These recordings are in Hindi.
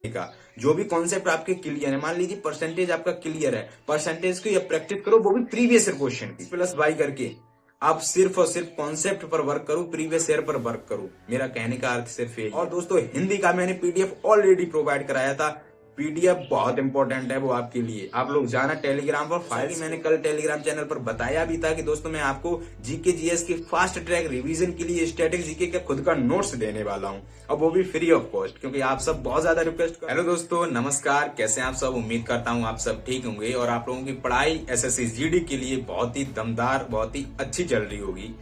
का जो भी कॉन्सेप्ट आपके क्लियर है, मान लीजिए परसेंटेज आपका क्लियर है, परसेंटेज को प्रैक्टिस करो, वो भी प्रीवियस ईयर क्वेश्चन की प्लस बाई करके। आप सिर्फ और सिर्फ कॉन्सेप्ट पर वर्क करो, प्रीवियस ईयर पर वर्क करो। मेरा कहने का अर्थ सिर्फ यही। और दोस्तों, हिंदी का मैंने पीडीएफ ऑलरेडी प्रोवाइड कराया था। पीडीएफ बहुत इंपॉर्टेंट है वो आपके लिए। आप लोग जाना टेलीग्राम पर। फाइल मैंने कल टेलीग्राम चैनल पर बताया भी था कि दोस्तों मैं आपको जीके जीएस के फास्ट ट्रैक रिवीजन के लिए स्टैटिक जीके का खुद का नोट्स देने वाला हूं, और वो भी फ्री ऑफ कॉस्ट, क्योंकि आप सब बहुत ज्यादा रिक्वेस्ट कर। हेलो दोस्तों, नमस्कार, कैसे हैं आप सब? उम्मीद करता हूं आप सब ठीक होंगे और आप लोगों की पढ़ाई एसएससी जीडी के लिए बहुत ही दमदार, बहुत ही अच्छी चल रही होगी।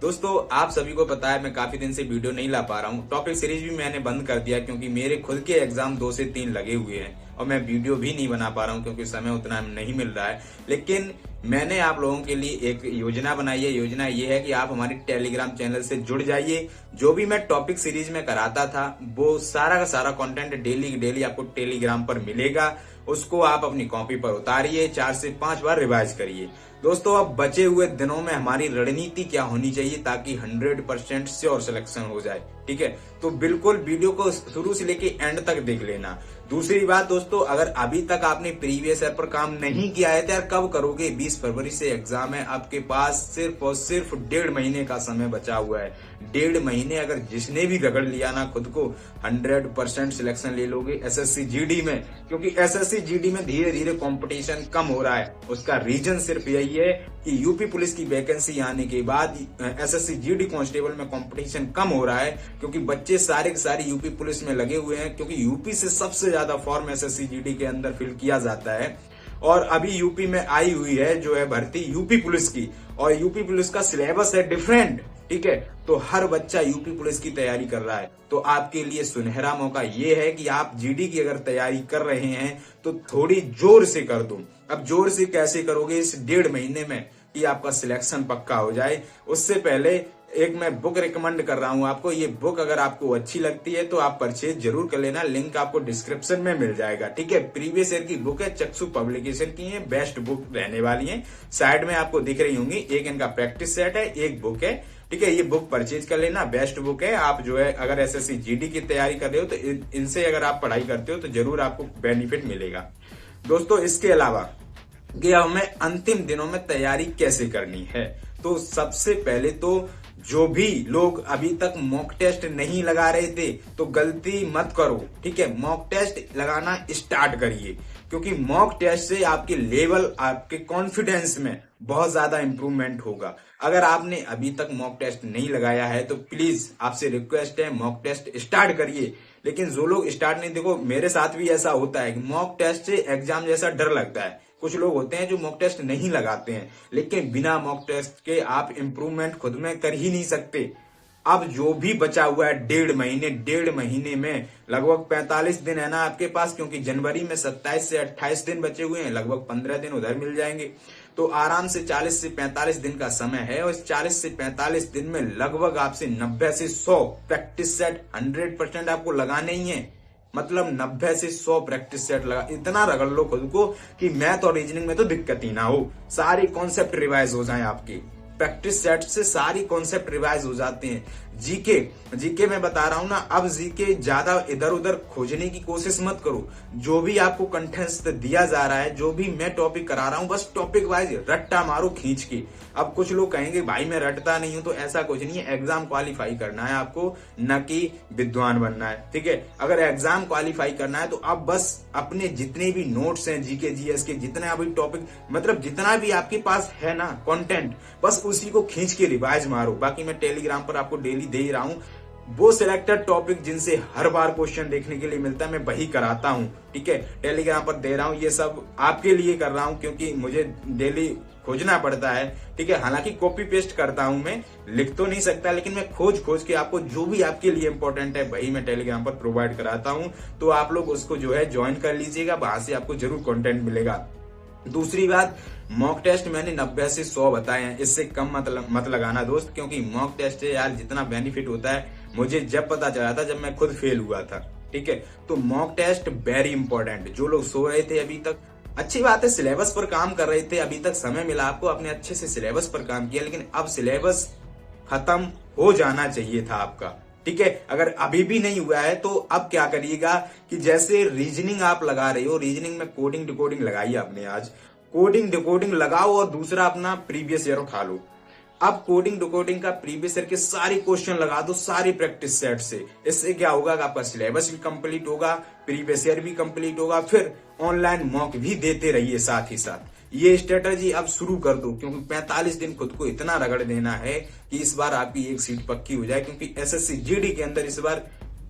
दोस्तों, आप सभी को पता है मैं काफी दिन से वीडियो नहीं ला पा रहा हूँ। टॉपिक सीरीज भी मैंने बंद कर दिया क्योंकि मेरे खुद के एग्जाम 2 से 3 लगे हुए हैं और मैं वीडियो भी नहीं बना पा रहा हूँ क्योंकि समय उतना नहीं मिल रहा है। लेकिन मैंने आप लोगों के लिए एक योजना बनाई है। योजना ये है कि आप हमारे टेलीग्राम चैनल से जुड़ जाइए। जो भी मैं टॉपिक सीरीज में कराता था वो सारा का सारा कंटेंट डेली आपको टेलीग्राम पर मिलेगा। उसको आप अपनी कॉपी पर उतारिए, 4 से 5 बार रिवाइज करिए। दोस्तों, अब बचे हुए दिनों में हमारी रणनीति क्या होनी चाहिए ताकि 100% श्योर सिलेक्शन हो जाए, ठीक है? तो बिल्कुल वीडियो को शुरू से लेके एंड तक देख लेना। दूसरी बात दोस्तों, अगर अभी तक आपने प्रीवियस ईयर पर काम नहीं किया है तो यार कब करोगे? 20 फरवरी से एग्जाम है, आपके पास सिर्फ और सिर्फ 1.5 महीने का समय बचा हुआ है। 1.5 महीने अगर जिसने भी रगड़ लिया ना खुद को, 100% सिलेक्शन ले लोगे एसएससी जीडी में। क्योंकि एसएससी जीडी में धीरे धीरे कंपटीशन कम हो रहा है। उसका रीजन सिर्फ यही है कि यूपी पुलिस की वैकेंसी आने के बाद एसएससी जीडी कांस्टेबल में कंपटीशन कम हो रहा है, क्योंकि बच्चे सारे के सारे यूपी पुलिस में लगे हुए हैं। क्योंकि यूपी से सबसे ज्यादा फॉर्म एसएससी जीडी के अंदर फिल किया जाता है। और अभी यूपी में आई हुई है जो है भर्ती यूपी पुलिस की, और यूपी पुलिस का सिलेबस है डिफरेंट, ठीक है? तो हर बच्चा यूपी पुलिस की तैयारी कर रहा है। तो आपके लिए सुनहरा मौका ये है कि आप जीडी की अगर तैयारी कर रहे हैं तो थोड़ी जोर से कर दो। अब जोर से कैसे करोगे इस 1.5 महीने में कि आपका सिलेक्शन पक्का हो जाए? उससे पहले एक मैं बुक रिकमेंड कर रहा हूं आपको। ये बुक अगर आपको अच्छी लगती है तो आप परचेज जरूर कर लेना, लिंक आपको डिस्क्रिप्शन में मिल जाएगा, ठीक है? प्रीवियस ईयर की बुक है, चक्षु पब्लिकेशन की है, बेस्ट बुक रहने वाली है। साइड में आपको दिख रही होंगी, एक इनका प्रैक्टिस सेट है, एक बुक है, ठीक है? ये बुक परचेज कर लेना, बेस्ट बुक है। आप जो है अगर एसएससी जीडी की तैयारी कर रहे हो तो इनसे अगर आप पढ़ाई करते हो तो जरूर आपको बेनिफिट मिलेगा। दोस्तों, इसके अलावा कि हमें अंतिम दिनों में तैयारी कैसे करनी है, तो सबसे पहले तो जो भी लोग अभी तक मॉक टेस्ट नहीं लगा रहे थे तो गलती मत करो, ठीक है? मॉक टेस्ट लगाना स्टार्ट करिए, क्योंकि मॉक टेस्ट से आपके लेवल, आपके कॉन्फिडेंस में बहुत ज्यादा इंप्रूवमेंट होगा। अगर आपने अभी तक मॉक टेस्ट नहीं लगाया है तो प्लीज आपसे रिक्वेस्ट है, मॉक टेस्ट स्टार्ट करिए। लेकिन जो लोग स्टार्ट नहीं, देखो मेरे साथ भी ऐसा होता है कि मॉक टेस्ट से एग्जाम जैसा डर लगता है। कुछ लोग होते हैं जो मॉक टेस्ट नहीं लगाते हैं, लेकिन बिना मॉक टेस्ट के आप इंप्रूवमेंट खुद में कर ही नहीं सकते। अब जो भी बचा हुआ है 1.5 महीने में लगभग 45 दिन है ना आपके पास, क्योंकि जनवरी में 27 से 28 दिन बचे हुए हैं, लगभग 15 दिन उधर मिल जाएंगे। तो आराम से 40 से 45 दिन का समय है, और इस 40 से 45 दिन में लगभग आपसे 90 से 100 प्रैक्टिस सेट 100% आपको लगाने ही है। मतलब 90 से 100 प्रैक्टिस सेट लगा, इतना रगड़ लो खुद को कि मैथ और रीजनिंग में तो दिक्कत ही ना हो, सारी कॉन्सेप्ट रिवाइज हो जाए आपकी। प्रैक्टिस सेट से सारी कॉन्सेप्ट रिवाइज हो जाते हैं। जीके मैं बता रहा हूं ना, अब जीके ज्यादा इधर उधर खोजने की कोशिश मत करो। जो भी आपको कंटेंट दिया जा रहा है, जो भी मैं टॉपिक करा रहा हूं, बस टॉपिक वाइज रट्टा मारो खींच के। अब कुछ लोग कहेंगे भाई मैं रटता नहीं हूं, तो ऐसा कुछ नहीं है। एग्जाम क्वालिफाई करना है आपको, न कि विद्वान बनना है, ठीक है? अगर एग्जाम क्वालिफाई करना है तो आप बस अपने जितने भी नोट्स हैं जीके जीएस के, जितने अभी टॉपिक, मतलब जितना भी आपके पास है ना कंटेंट, बस उसी को खींच के रिवाइज मारो। बाकी मैं टेलीग्राम पर आपको डेली दे ही रहा हूं वो सिलेक्टेड टॉपिक जिनसे हर बार क्वेश्चन देखने के लिए मिलता है, मैं वही कराता हूं, ठीक है? टेलीग्राम पर दे रहा हूं, ये सब आपके लिए कर रहा हूं क्योंकि मुझे डेली खोजना पड़ता है, ठीक है? हालांकि कॉपी पेस्ट करता हूं, मैं लिख तो नहीं सकता, लेकिन मैं खोज के आपको जो भी आपके लिए इंपॉर्टेंट है वही मैं टेलीग्राम पर प्रोवाइड कराता हूं। तो आप लोग उसको जो है ज्वाइन कर लीजिएगा, वहां से आपको जरूर कंटेंट मिलेगा। दूसरी बात, मॉक टेस्ट मैंने 90 से 100 बताए हैं, इससे कम मत लगाना दोस्त, क्योंकि मॉक टेस्ट से यार जितना बेनिफिट होता है मुझे जब पता चला था, जब मैं खुद फेल हुआ था, ठीक है? तो मॉक टेस्ट वेरी इंपॉर्टेंट। जो लोग सो रहे थे अभी तक, अच्छी बात है, सिलेबस पर काम कर रहे थे, अभी तक समय मिला आपको, अपने अच्छे से सिलेबस पर काम किया, लेकिन अब सिलेबस खत्म हो जाना चाहिए था आपका, ठीक है। अगर अभी भी नहीं हुआ है तो अब क्या करिएगा कि जैसे रीजनिंग आप लगा रहे हो, रीजनिंग में कोडिंग डिकोडिंग लगाइए आपने, आज कोडिंग डिकोडिंग लगाओ और दूसरा अपना प्रीवियस ईयर उठा लो। अब कोडिंग डिकोडिंग का प्रीवियस ईयर के सारे क्वेश्चन लगा दो सारी प्रैक्टिस सेट से। इससे क्या होगा कि आपका सिलेबस भी कंप्लीट होगा, प्रीवियस ईयर भी कंप्लीट होगा, फिर ऑनलाइन मॉक भी देते रहिए साथ ही साथ। ये स्ट्रेटजी अब शुरू कर दो, क्योंकि 45 दिन खुद को इतना रगड़ देना है कि इस बार आपकी एक सीट पक्की हो जाए, क्योंकि एसएससी जीडी के अंदर इस बार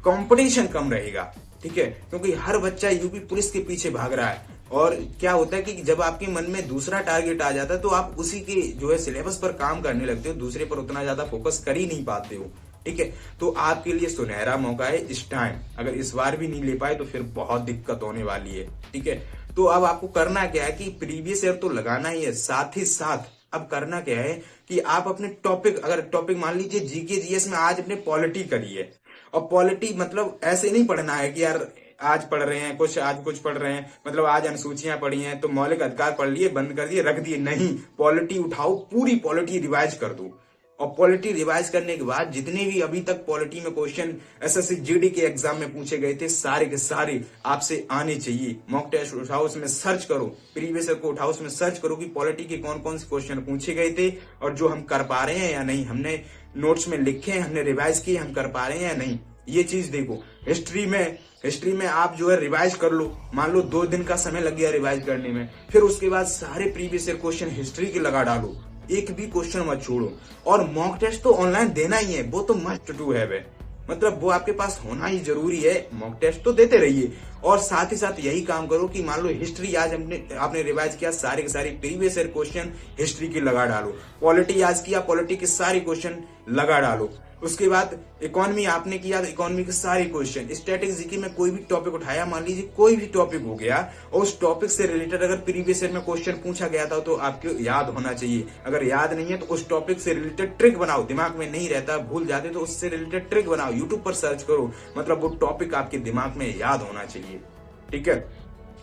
कंपटीशन कम रहेगा। ठीक है, क्योंकि हर बच्चा यूपी पुलिस के पीछे भाग रहा है। और क्या होता है कि जब आपके मन में दूसरा टारगेट आ जाता है तो आप उसी के जो है सिलेबस पर काम करने लगते हो, दूसरे पर उतना ज्यादा फोकस कर ही नहीं पाते हो। ठीक है, तो आपके लिए सुनहरा मौका है इस टाइम। अगर इस बार भी नहीं ले पाए तो फिर बहुत दिक्कत होने वाली है। ठीक है, तो अब आपको करना क्या है कि प्रीवियस ईयर तो लगाना ही है, साथ ही साथ अब करना क्या है कि आप अपने टॉपिक, अगर टॉपिक मान लीजिए जीके जीएस में आज अपने पॉलिटी करिए। और पॉलिटी मतलब ऐसे नहीं पढ़ना है कि यार आज पढ़ रहे हैं कुछ, आज कुछ पढ़ रहे हैं, मतलब आज अनुसूचियां पढ़ी हैं तो मौलिक अधिकार पढ़ लिए, बंद कर दिए, रख दिए। नहीं, पॉलिटी उठाओ, पूरी पॉलिटी रिवाइज कर दो। और पॉलिटी रिवाइज करने के बाद जितने भी अभी तक पॉलिटी में क्वेश्चन एसएससी जीडी के एग्जाम में पूछे गए थे सारे के सारे आपसे आने चाहिए। मॉक टेस्ट उठाओ, उसमें सर्च करो, प्रीवियस ईयर को उठाओ, उसमें सर्च करो कि पॉलिटी के कौन कौन से क्वेश्चन पूछे गए थे और जो हम कर पा रहे हैं या नहीं, हमने नोट्स में लिखे हैं, हमने रिवाइज किए, हम कर पा रहे हैं या नहीं, ये चीज देखो। हिस्ट्री में आप जो है रिवाइज कर लो, मान लो 2 दिन का समय लग गया रिवाइज करने में, फिर उसके बाद सारे प्रीवियस ईयर क्वेश्चन हिस्ट्री के लगा डालो, एक भी क्वेश्चन मत छोड़ो। और मॉक टेस्ट तो ऑनलाइन देना ही है, वो तो मस्ट टू हैव है, मतलब वो आपके पास होना ही जरूरी है। मॉक टेस्ट तो देते रहिए और साथ ही साथ यही काम करो कि मान लो हिस्ट्री आज आपने रिवाइज किया, सारे के सारे प्रीवियस ईयर क्वेश्चन हिस्ट्री के लगा डालो। पॉलिटी आज किया, पॉलिटी के सारे क्वेश्चन लगा डालो। उसके बाद इकोनॉमी आपने किया, इकोनॉमी के सारे क्वेश्चन। स्टैटिक जीके में कोई भी टॉपिक उठाया, मान लीजिए कोई भी टॉपिक हो गया और उस टॉपिक से रिलेटेड अगर प्रीवियस ईयर में क्वेश्चन पूछा गया था तो आपको याद होना चाहिए। अगर याद नहीं है तो उस टॉपिक से रिलेटेड ट्रिक बनाओ, दिमाग में नहीं रहता, भूल जाते तो उससे रिलेटेड ट्रिक बनाओ, यूट्यूब पर सर्च करो, मतलब वो टॉपिक आपके दिमाग में याद होना चाहिए। ठीक है,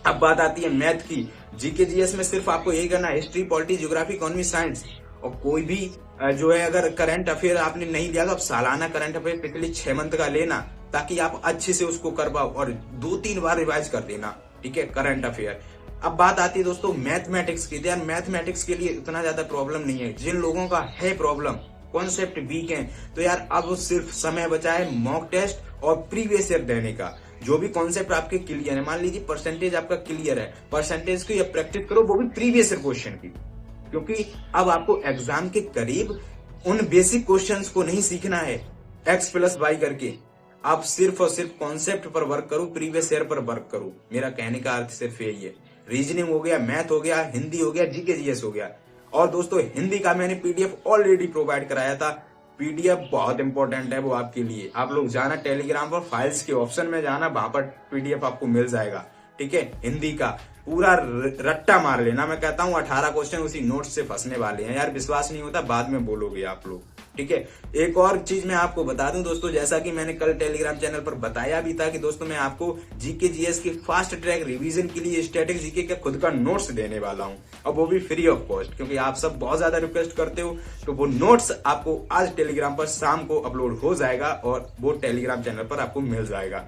अब बात आती है मैथ की। जीके जीएस में सिर्फ आपको यही करना है, history, polity, geography, economy, science. और कोई भी जो है अगर करंट अफेयर आपने नहीं लिया तो आप सालाना करंट अफेयर पिछले 6 मंथ का लेना, ताकि आप अच्छे से उसको कर पाओ और 2-3 बार रिवाइज कर देना। ठीक है, करंट अफेयर। अब बात आती है दोस्तों मैथमेटिक्स की। यार मैथमेटिक्स के लिए इतना ज्यादा प्रॉब्लम नहीं है, जिन लोगों का है प्रॉब्लम, कॉन्सेप्ट वीक है, तो यार अब सिर्फ समय बचा है मॉक टेस्ट और प्रीवियस ईयर देने का। जो भी कॉन्सेप्ट आपके क्लियर है, मान लीजिए परसेंटेज आपका क्लियर है, परसेंटेज की प्रैक्टिस करो, वो भी प्रीवियस ईयर क्वेश्चन की, क्योंकि अब आपको एग्जाम के करीब उन बेसिक क्वेश्चंस को नहीं सीखना है x + y करके। आप सिर्फ और सिर्फ कॉन्सेप्ट पर वर्क करो, प्रीवियस ईयर पर वर्क करो। मेरा कहने का अर्थ सिर्फ यही है। रीजनिंग हो गया, मैथ हो गया, हिंदी हो गया, जीके जीएस हो गया। और दोस्तों हिंदी का मैंने पीडीएफ ऑलरेडी प्रोवाइड कराया था। पीडीएफ बहुत इंपॉर्टेंट है वो आपके लिए। आप लोग जाना टेलीग्राम पर, फाइल्स के ऑप्शन में जाना, वहां पर पीडीएफ आपको मिल जाएगा। ठीक है, हिंदी का पूरा रट्टा मार लेना। मैं कहता हूँ 18 क्वेश्चन उसी नोट्स से फंसने वाले हैं। यार विश्वास नहीं होता, बाद में बोलोगे आप लोग। ठीक है, एक और चीज मैं आपको बता दूं दोस्तों, जैसा कि मैंने कल टेलीग्राम चैनल पर बताया भी था कि दोस्तों मैं आपको जीके जीएस के फास्ट ट्रैक रिवीजन के लिए स्टैटिक जीके का खुद का नोट्स देने वाला हूं, और वो भी फ्री ऑफ कॉस्ट, क्योंकि आप सब बहुत ज्यादा रिक्वेस्ट करते हो। तो वो नोट्स आपको आज टेलीग्राम पर शाम को अपलोड हो जाएगा और वो टेलीग्राम चैनल पर आपको मिल जाएगा।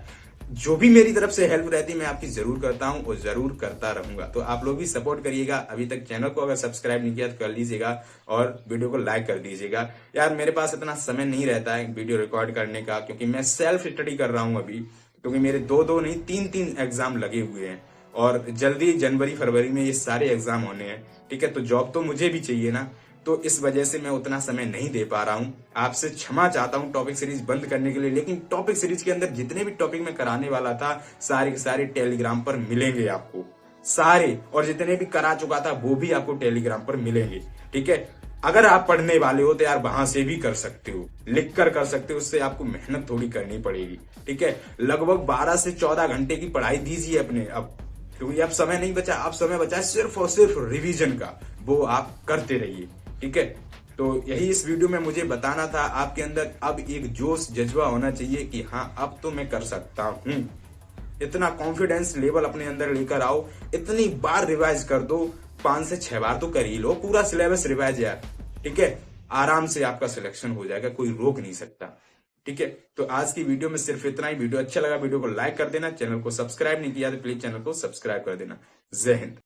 जो भी मेरी तरफ से हेल्प रहती है मैं आपकी जरूर करता हूं और जरूर करता रहूंगा। तो आप लोग भी सपोर्ट करिएगा। अभी तक चैनल को अगर सब्सक्राइब नहीं किया तो कर लीजिएगा और वीडियो को लाइक कर दीजिएगा। यार मेरे पास इतना समय नहीं रहता है वीडियो रिकॉर्ड करने का, क्योंकि मैं सेल्फ स्टडी कर रहा हूं अभी, क्योंकि मेरे 2 नहीं 3 एग्जाम लगे हुए हैं और जल्दी जनवरी फरवरी में ये सारे एग्जाम होने हैं। ठीक है, तो जॉब तो मुझे भी चाहिए ना, तो इस वजह से मैं उतना समय नहीं दे पा रहा हूं। आपसे क्षमा चाहता हूं टॉपिक सीरीज बंद करने के लिए, लेकिन टॉपिक सीरीज के अंदर जितने भी टॉपिक मैं कराने वाला था सारे के सारे टेलीग्राम पर मिलेंगे आपको सारे, और जितने भी करा चुका था वो भी आपको टेलीग्राम पर मिलेंगे। ठीक है, अगर आप पढ़ने वाले हो तो यार वहां से भी कर सकते हो, लिख कर सकते हो, उससे आपको मेहनत थोड़ी करनी पड़ेगी। ठीक है, लगभग 12 से 14 घंटे की पढ़ाई दीजिए अपने, अब क्योंकि अब समय नहीं बचा, अब समय बचा है सिर्फ और सिर्फ रिवीजन का, वो आप करते रहिए। ठीक है, तो यही इस वीडियो में मुझे बताना था। आपके अंदर अब एक जोश जज्बा होना चाहिए कि हाँ अब तो मैं कर सकता हूं। इतना कॉन्फिडेंस लेवल अपने अंदर लेकर आओ, इतनी बार रिवाइज कर दो, 5 से 6 बार तो कर ही लो पूरा सिलेबस रिवाइज यार। ठीक है, आराम से आपका सिलेक्शन हो जाएगा, कोई रोक नहीं सकता। ठीक है, तो आज की वीडियो में सिर्फ इतना ही। वीडियो अच्छा लगा वीडियो को लाइक कर देना, चैनल को सब्सक्राइब नहीं किया तो प्लीज चैनल को सब्सक्राइब कर देना। जय हिंद।